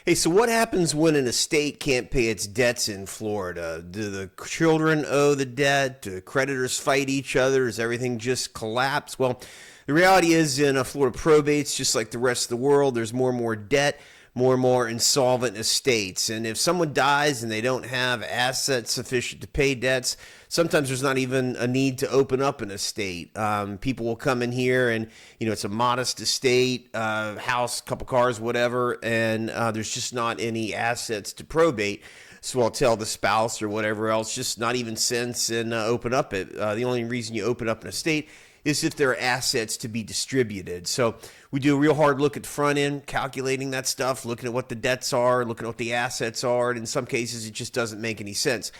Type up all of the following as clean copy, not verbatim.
Hey, so what happens when an estate can't pay its debts in Florida? Do the children owe the debt? Do creditors fight each other? Does everything just collapse? Well, the reality is in Florida probates, just like the rest of the world, there's more and more debt, more and more insolvent estates. And if someone dies and they don't have assets sufficient to pay debts, sometimes there's not even a need to open up an estate. People will come in here and, it's a modest estate, house, couple cars, whatever, and there's just not any assets to probate. So I'll tell the spouse or whatever else, just not even sense and open up it. The only reason you open up an estate is if there are assets to be distributed. So we do a real hard look at the front end, calculating that stuff, looking at what the debts are, looking at what the assets are, and in some cases it just doesn't make any sense.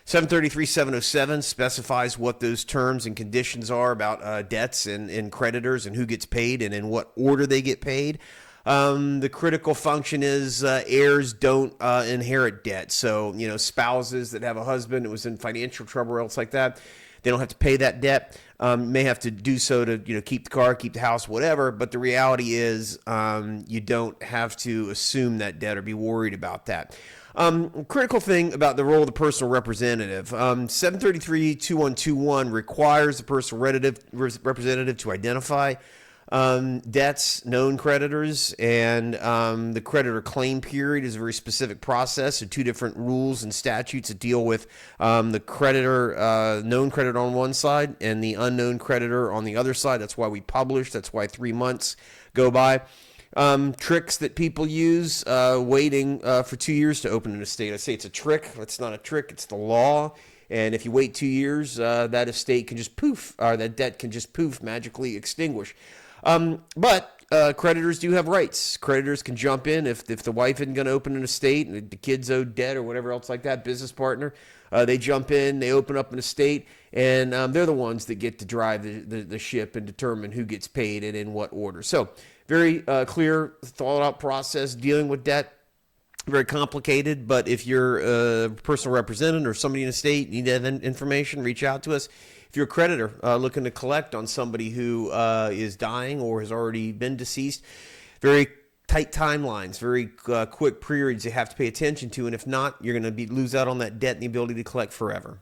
733-707 specifies what those terms and conditions are about debts and creditors and who gets paid and in what order they get paid. The critical function is heirs don't inherit debt. So, spouses that have a husband that was in financial trouble or else like that, they don't have to pay that debt. May have to do so to keep the car, keep the house, whatever. But the reality is you don't have to assume that debt or be worried about that. Critical thing about the role of the personal representative. 733-2121 requires the personal representative to identify debts, known creditors, and the creditor claim period is a very specific process. So two different rules and statutes that deal with the creditor, known creditor on one side and the unknown creditor on the other side. That's why we publish. That's why 3 months go by. Tricks that people use, waiting for 2 years to open an estate. I say it's a trick. It's not a trick. It's the law. And if you wait 2 years, that estate can just poof, or that debt can just poof, magically extinguish. But creditors do have rights. Creditors can jump in if the wife isn't going to open an estate and the kids owe debt or whatever else like that, business partner, they jump in, they open up an estate, and they're the ones that get to drive the ship and determine who gets paid and in what order. So very clear, thought out process dealing with debt. Very complicated, but if you're a personal representative or somebody in a state, need that information, reach out to us. If you're a creditor looking to collect on somebody who is dying or has already been deceased, very tight timelines, very quick periods you have to pay attention to, and if not, you're going to lose out on that debt and the ability to collect forever.